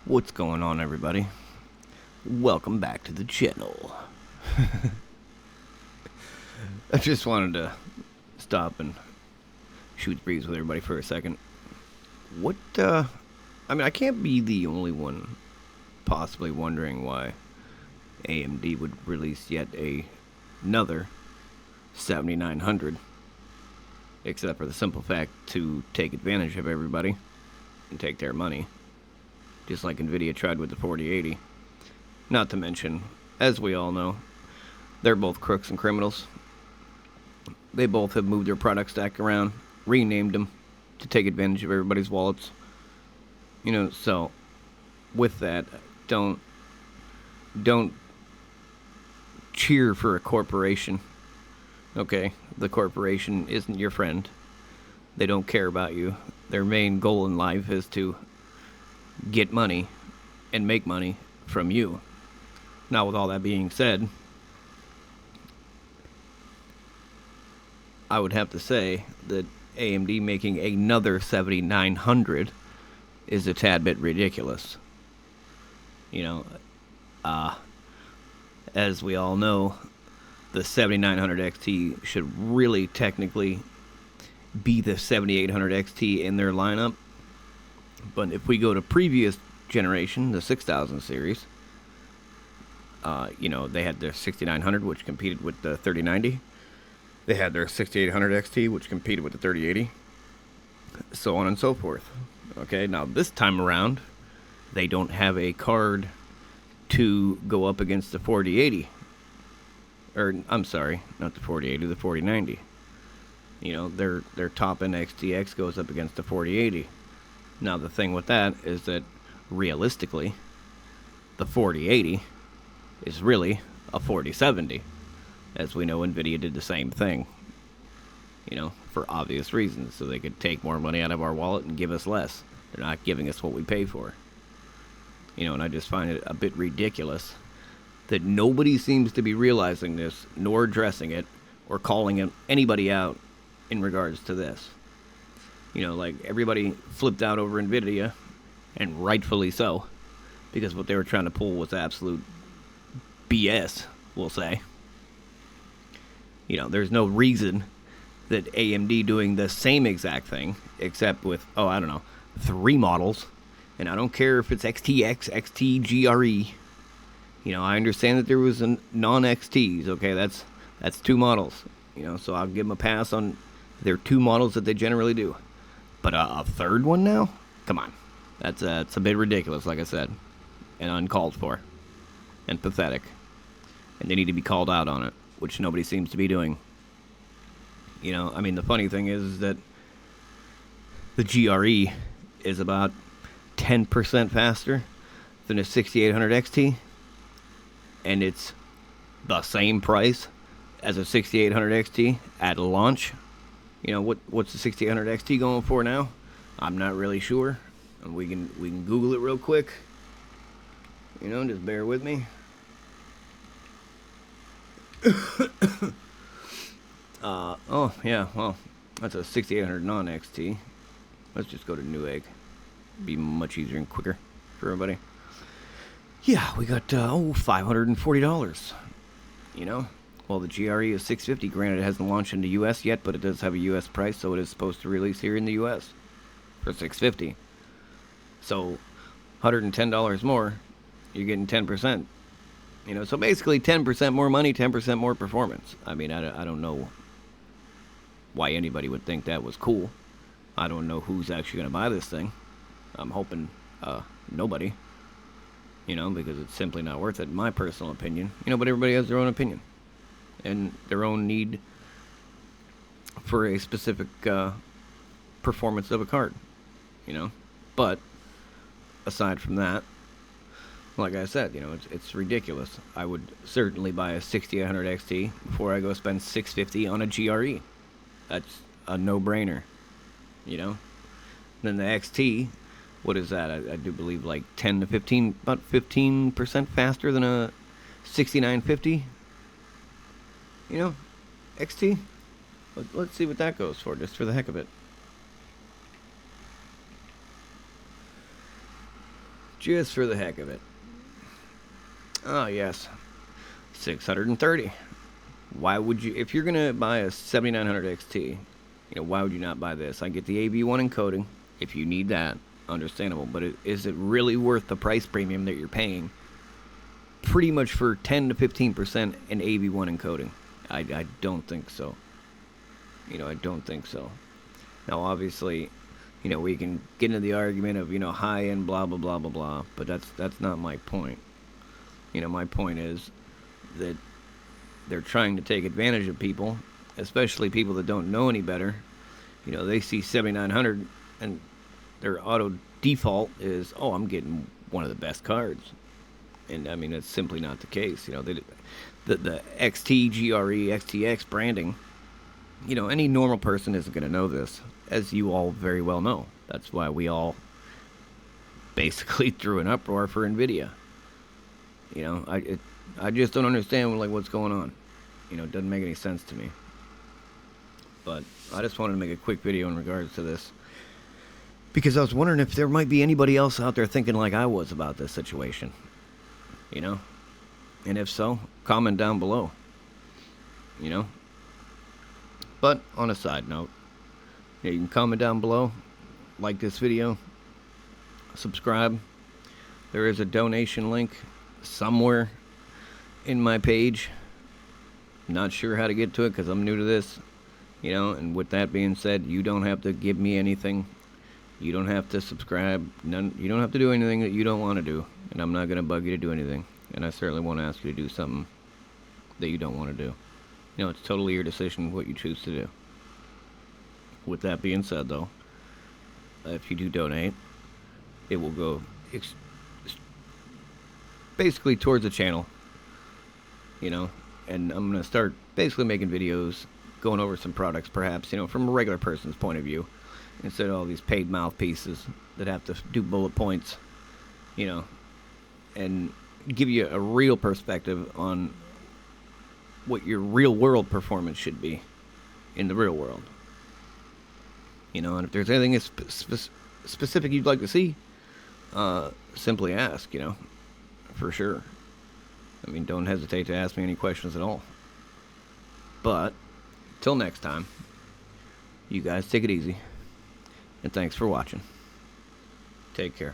What's going on, everybody? Welcome back to the channel. I just wanted to stop and shoot the breeze with everybody for a second. I can't be the only one possibly wondering why AMD would release yet another 7900, except for the simple fact to take advantage of everybody and take their money, just like Nvidia tried with the 4080. Not to mention, as we all know, they're both crooks and criminals. They both have moved their product stack around, renamed them to take advantage of everybody's wallets. So with that, don't cheer for a corporation. Okay, the corporation isn't your friend. They don't care about you. Their main goal in life is to get money and make money from you. Now, with all that being said, I would have to say that AMD making another 7900 is a tad bit ridiculous. As we all know, the 7900 XT should really technically be the 7800 XT in their lineup. But if we go to previous generation, the 6000 series, they had their 6900, which competed with the 3090. They had their 6800 XT, which competed with the 3080. So on and so forth. Okay, now this time around, they don't have a card to go up against the 4080. Or, I'm sorry, not the 4080, the 4090. Their top-end XTX goes up against the 4080. Now, the thing with that is that, realistically, the 4080 is really a 4070. As we know, Nvidia did the same thing. For obvious reasons, so they could take more money out of our wallet and give us less. They're not giving us what we pay for. And I just find it a bit ridiculous that nobody seems to be realizing this, nor addressing it, or calling anybody out in regards to this. Like everybody flipped out over Nvidia, and rightfully so, because what they were trying to pull was absolute BS, we'll say. There's no reason that AMD doing the same exact thing, except with, 3 models. And I don't care if it's XTX, XT, GRE. I understand that there was a non-XTs, okay? That's 2 models. So I'll give them a pass on their 2 models that they generally do. But a third one now? Come on. It's a bit ridiculous, like I said. And uncalled for. And pathetic. And they need to be called out on it, which nobody seems to be doing. The funny thing is that the GRE is about 10% faster than a 6800 XT, and it's the same price as a 6800 XT at launch. What's the 6800 XT going for now? I'm not really sure. We can Google it real quick. Just bear with me. That's a 6800 non-XT. Let's just go to Newegg. Be much easier and quicker for everybody. Yeah, we got $540. Well, the GRE is $650. Granted, it hasn't launched in the U.S. yet, but it does have a U.S. price, so it is supposed to release here in the U.S. for $650. So, $110 more, you're getting 10%. So basically 10% more money, 10% more performance. I don't know why anybody would think that was cool. I don't know who's actually going to buy this thing. I'm hoping nobody, because it's simply not worth it, in my personal opinion. But everybody has their own opinion and their own need for a specific performance of a card, But aside from that, like I said, it's ridiculous. I would certainly buy a 6800 XT before I go spend $650 on a GRE. That's a no-brainer, Then the XT, what is that? I do believe like 10 to 15, about 15% faster than a 6950. XT. Let's see what that goes for, just for the heck of it. just for the heck of it. Oh, yes. 630. Why would you, if you're going to buy a 7900 XT, why would you not buy this? I get the AB1 encoding. If you need that, understandable. But is it really worth the price premium that you're paying pretty much for 10 to 15% in AB1 encoding? I don't think so. I don't think so. Now, obviously, we can get into the argument of, high-end blah, blah, blah, blah, blah. But that's not my point. My point is that they're trying to take advantage of people, especially people that don't know any better. They see 7900 and their auto default is, oh, I'm getting one of the best cards. And I mean, it's simply not the case. The XT, GRE, XTX branding, any normal person isn't going to know this, as you all very well know. That's why we all basically threw an uproar for NVIDIA. I just don't understand what's going on. It doesn't make any sense to me. But I just wanted to make a quick video in regards to this, because I was wondering if there might be anybody else out there thinking like I was about this situation. And if so, comment down below. But on a side note, you can comment down below, like this video, subscribe. There is a donation link somewhere in my page. Not sure how to get to it because I'm new to this. And with that being said, you don't have to give me anything. You don't have to subscribe. You don't have to do anything that you don't want to do. And I'm not going to bug you to do anything. And I certainly won't ask you to do something that you don't want to do. It's totally your decision what you choose to do. With that being said, though, if you do donate, it will go basically towards the channel. And I'm going to start basically making videos going over some products, perhaps, from a regular person's point of view, instead of all these paid mouthpieces that have to do bullet points, and give you a real perspective on what your real world performance should be in the real world. And if there's anything specific you'd like to see, simply ask, for sure. I mean, don't hesitate to ask me any questions at all. But till next time, you guys take it easy, and thanks for watching. Take care.